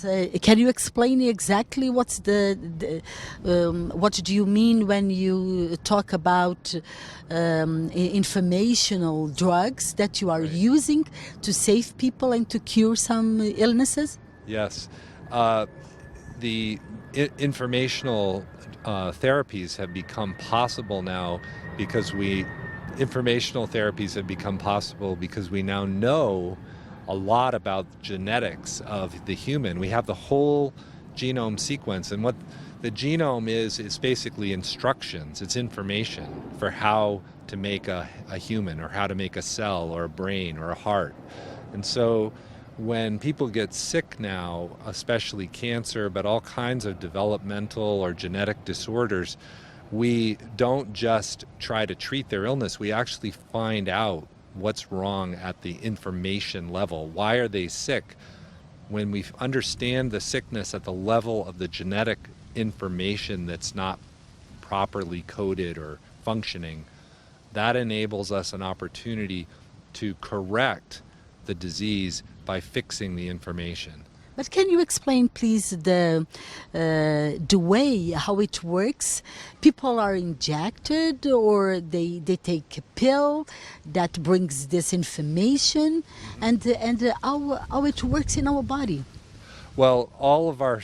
Can you explain exactly what's what do you mean when you talk about informational drugs that you are using to save people and to cure some illnesses? Yes. The informational therapies have become possible now because informational therapies have become possible because we now know a lot about genetics of the human. We have the whole genome sequence, and what the genome is basically instructions. It's information for how to make a human, or how to make a cell or a brain or a heart. And so when people get sick now, especially cancer, but all kinds of developmental or genetic disorders, we don't just try to treat their illness, we actually find out what's wrong at the information level. Why are they sick? When we understand the sickness at the level of the genetic information that's not properly coded or functioning, that enables us an opportunity to correct the disease by fixing the information. But can you explain, please, the way how it works? People are injected, or they take a pill that brings this information, and how it works in our body. Well, all of our,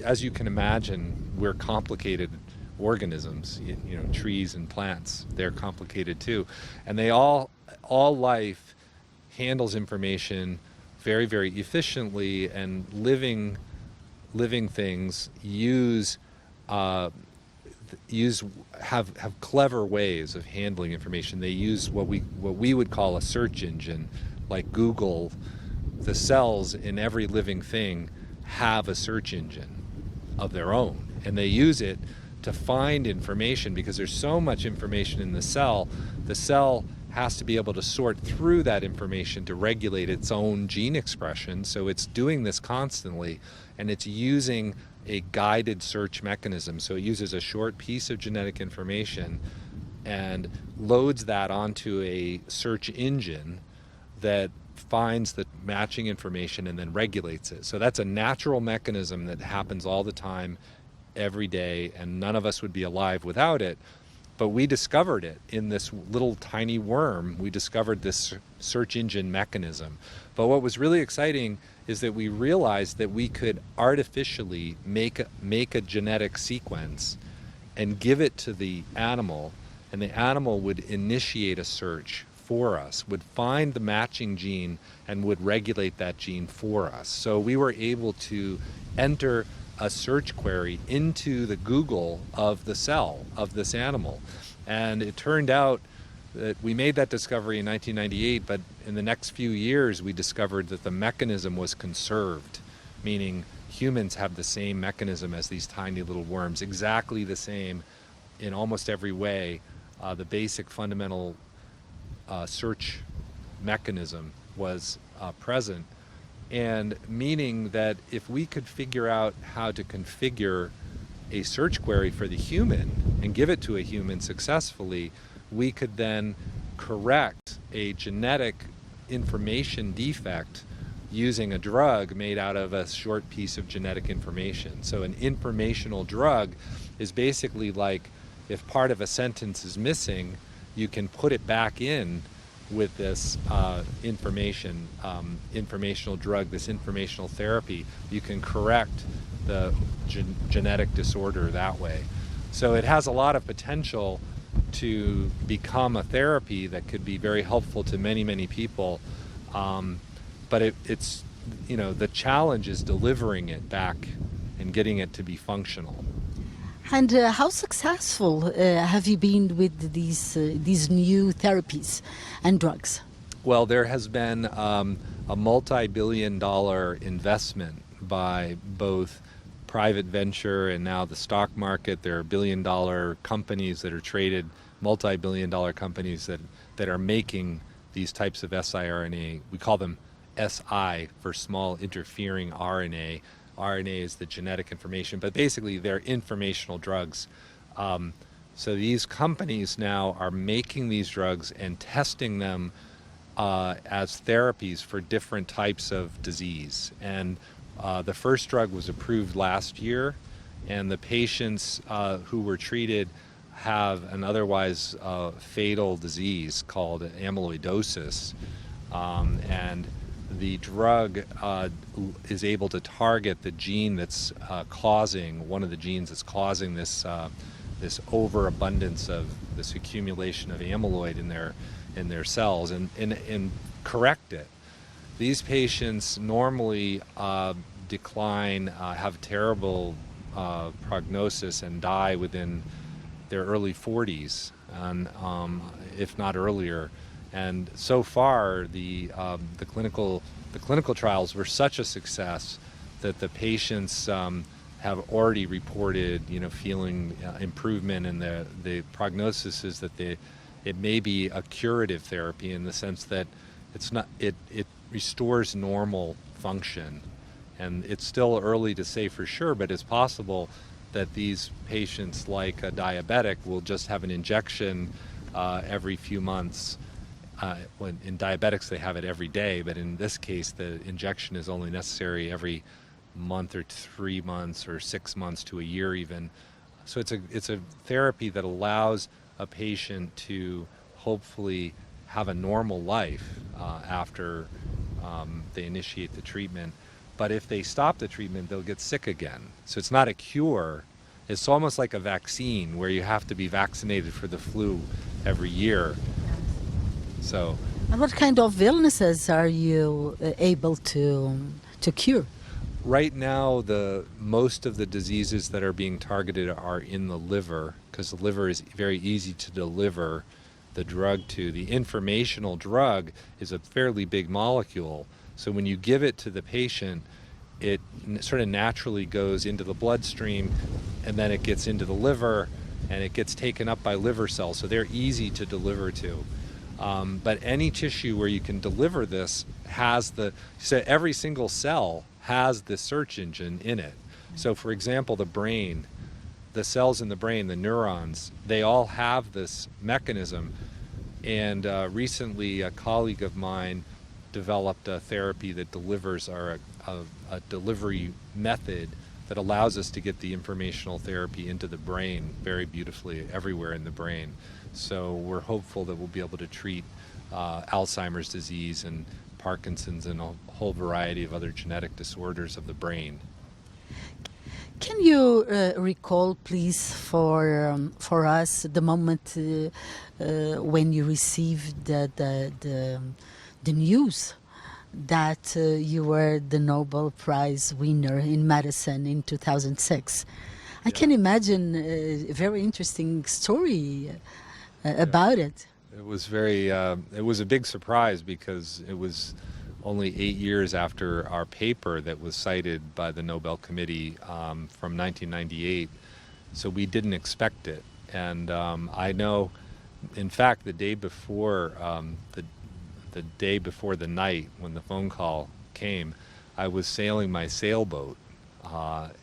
as you can imagine, we're complicated organisms. Trees and plants, they're complicated too, and all life handles information very, very efficiently, and living things have clever ways of handling information. They use what we would call a search engine, like Google. The cells in every living thing have a search engine of their own, and they use it to find information because there's so much information in the cell. The cell has to be able to sort through that information to regulate its own gene expression. So it's doing this constantly, and it's using a guided search mechanism. So it uses a short piece of genetic information and loads that onto a search engine that finds the matching information and then regulates it. So that's a natural mechanism that happens all the time, every day, and none of us would be alive without it. But we discovered it in this little tiny worm. We discovered this search engine mechanism. But what was really exciting is that we realized that we could artificially make a genetic sequence and give it to the animal, and the animal would initiate a search for us, would find the matching gene and would regulate that gene for us. So we were able to enter a search query into the Google of the cell of this animal. And it turned out that we made that discovery in 1998, but in the next few years we discovered that the mechanism was conserved, meaning humans have the same mechanism as these tiny little worms, exactly the same in almost every way. The basic fundamental search mechanism was present, and meaning that if we could figure out how to configure a search query for the human and give it to a human successfully, we could then correct a genetic information defect using a drug made out of a short piece of genetic information. So an informational drug is basically like, if part of a sentence is missing, you can put it back in with this informational drug, this informational therapy. You can correct the genetic disorder that way. So it has a lot of potential to become a therapy that could be very helpful to many, many people. But it's the challenge is delivering it back and getting it to be functional. And how successful have you been with these new therapies and drugs? Well, there has been a multi-billion-dollar investment by both private venture and now the stock market. There are billion-dollar companies that are traded, multi-billion-dollar companies that are making these types of siRNA. We call them SI for small interfering RNA. RNA is the genetic information, but basically they're informational drugs. So these companies now are making these drugs and testing them as therapies for different types of disease. And the first drug was approved last year, and the patients who were treated have an otherwise fatal disease called amyloidosis. And the drug is able to target the gene that's one of the genes that's causing this overabundance of this accumulation of amyloid in their cells and correct it. These patients normally decline, have terrible prognosis, and die within their early 40s, and if not earlier. And so far, the clinical trials were such a success that the patients have already reported, feeling improvement, and the prognosis is that it may be a curative therapy in the sense that it restores normal function. And it's still early to say for sure, but it's possible that these patients, like a diabetic, will just have an injection every few months. When in diabetics they have it every day, but in this case the injection is only necessary every month or 3 months or 6 months to a year even. So it's a therapy that allows a patient to hopefully have a normal life after they initiate the treatment. But if they stop the treatment, they'll get sick again. So it's not a cure. It's almost like a vaccine where you have to be vaccinated for the flu every year. So, and what kind of illnesses are you able to cure? Right now, most of the diseases that are being targeted are in the liver, because the liver is very easy to deliver the drug to. The informational drug is a fairly big molecule, so when you give it to the patient, it sort of naturally goes into the bloodstream, and then it gets into the liver, and it gets taken up by liver cells, so they're easy to deliver to. But any tissue where you can deliver this so every single cell has the search engine in it. So for example, the brain, the cells in the brain, the neurons, they all have this mechanism. And recently a colleague of mine developed a therapy that delivers, or a delivery method that allows us to get the informational therapy into the brain very beautifully everywhere in the brain. So we're hopeful that we'll be able to treat Alzheimer's disease and Parkinson's and a whole variety of other genetic disorders of the brain. Can you recall, please, for us the moment when you received the news that you were the Nobel Prize winner in medicine in 2006? I can imagine a very interesting story about it. It was it was a big surprise, because it was only 8 years after our paper that was cited by the Nobel Committee from 1998, so we didn't expect it. And I know, in fact, the day before the night when the phone call came, I was sailing my sailboat,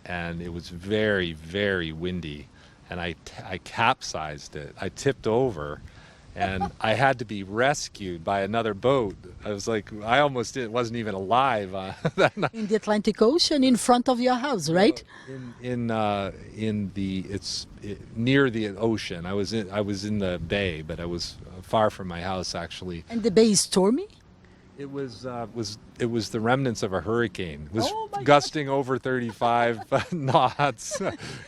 and it was very, very windy, and I capsized it. I tipped over, and I had to be rescued by another boat. I was like, I almost wasn't even alive that night. In the Atlantic Ocean, in front of your house, right? It's near the ocean. I was in the bay, but I was far from my house actually. And the bay is stormy? It was the remnants of a hurricane. It was God. gusting over 35 knots.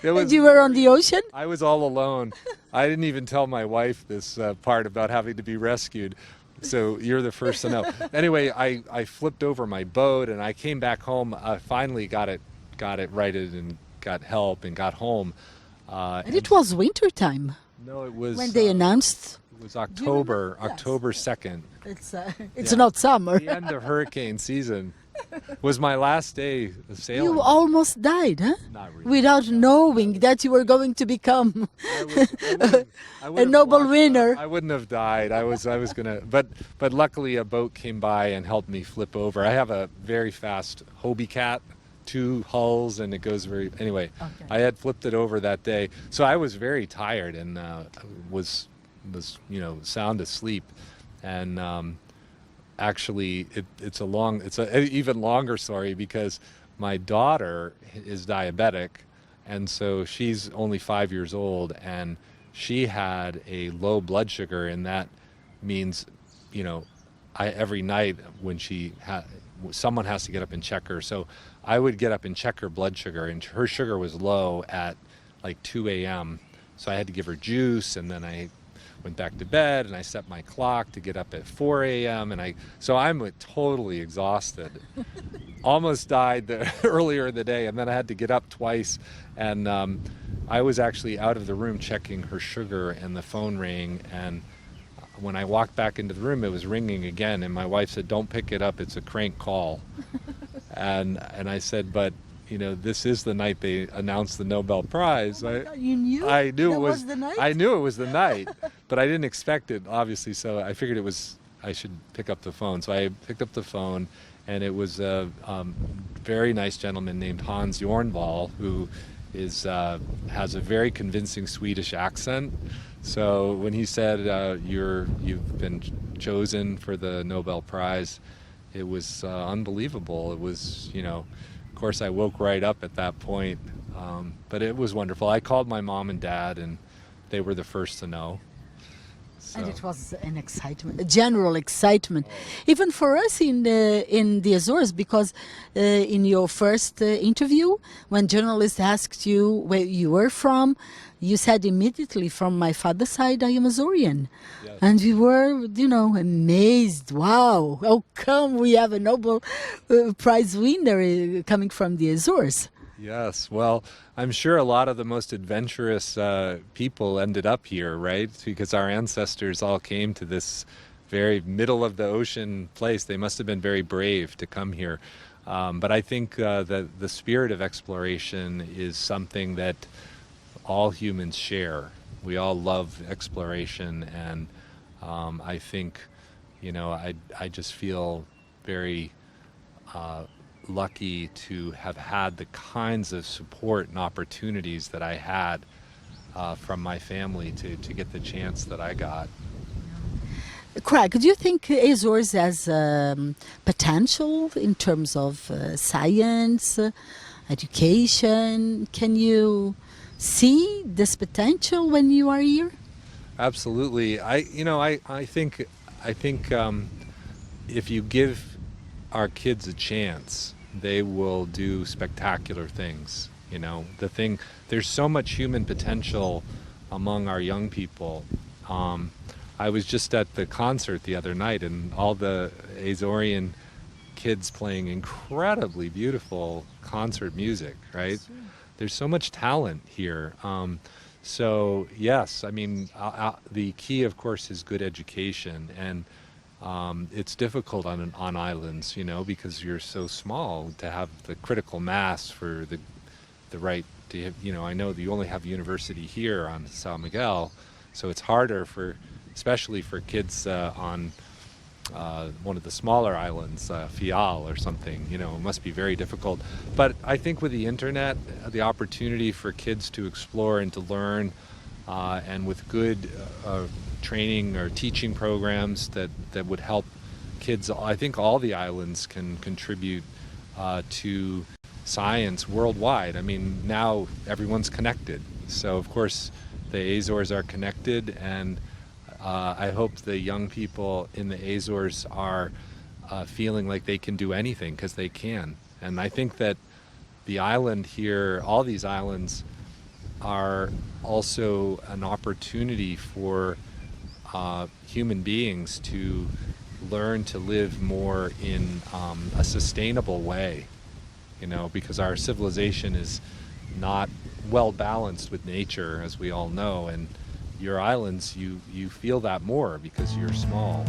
And you were on the ocean? I was all alone. I didn't even tell my wife this part about having to be rescued. So you're the first to know. Anyway, I flipped over my boat, and I came back home. I finally got it righted and got help and got home. And it was winter time. No, it was when they announced. It was October, Yes. October 2nd. It's not summer. The end of hurricane season was my last day of sailing. You almost died, huh? Not really. Without knowing that you were going to become I would a have Nobel walked winner. up. I wouldn't have died. I was gonna, but luckily a boat came by and helped me flip over. I have a very fast Hobie cat, 2 hulls, and it goes very. Anyway, Okay. I had flipped it over that day, so I was very tired and was sound asleep, and actually, it's a even longer story because my daughter is diabetic, and so she's only 5 years old, and she had a low blood sugar, and that means, you know, every night when someone has to get up and check her. So I would get up and check her blood sugar, and her sugar was low at like 2 a.m. So I had to give her juice, and then I went back to bed, and I set my clock to get up at 4 a.m. So I'm totally exhausted. Almost died earlier in the day, and then I had to get up twice, and I was actually out of the room checking her sugar, and the phone rang, and when I walked back into the room, it was ringing again, and my wife said, "Don't pick it up, it's a crank call." and I said, "But you know, this is the night they announced the Nobel Prize." Oh my God, you knew? I knew That it was the night? I knew it was the night, but I didn't expect it, obviously. So I figured I should pick up the phone. So I picked up the phone, and it was a very nice gentleman named Hans Jornvall, who has a very convincing Swedish accent. So when he said you've been chosen for the Nobel Prize, it was unbelievable. It was, you know, of course I woke right up at that point, but it was wonderful. I called my mom and dad, and they were the first to know. So. And it was an excitement, a general excitement, even for us in the Azores, because in your first interview, when journalists asked you where you were from, you said immediately, "From my father's side, I am Azorean." Yes. And we were, you know, amazed. Wow, how come we have a Nobel Prize winner coming from the Azores? Yes, well, I'm sure a lot of the most adventurous people ended up here, right? Because our ancestors all came to this very middle of the ocean place. They must have been very brave to come here. But I think that the spirit of exploration is something that all humans share. We all love exploration, and I think, you know, I just feel very lucky to have had the kinds of support and opportunities that I had from my family to get the chance that I got. Craig, do you think Azores has potential in terms of science, education? Can you see this potential when you are here? Absolutely. I think if you give our kids a chance, they will do spectacular things. You know, there's so much human potential among our young people. I was just at the concert the other night, and all the Azorean kids playing incredibly beautiful concert music, right? Sure. There's so much talent here. So yes, I mean, the key, of course, is good education, and it's difficult on islands, you know, because you're so small to have the critical mass for the right to have, you know. I know that you only have a university here on San Miguel, so it's harder especially for kids on one of the smaller islands, Fial or something. You know, it must be very difficult. But I think with the internet, the opportunity for kids to explore and to learn, and with good training or teaching programs that would help kids, I think all the islands can contribute to science worldwide. I mean, now everyone's connected. So of course the Azores are connected, and I hope the young people in the Azores are feeling like they can do anything, because they can. And I think that the island here, all these islands, are also an opportunity for human beings to learn to live more in a sustainable way, you know, because our civilization is not well balanced with nature, as we all know, and your islands, you feel that more because you're small.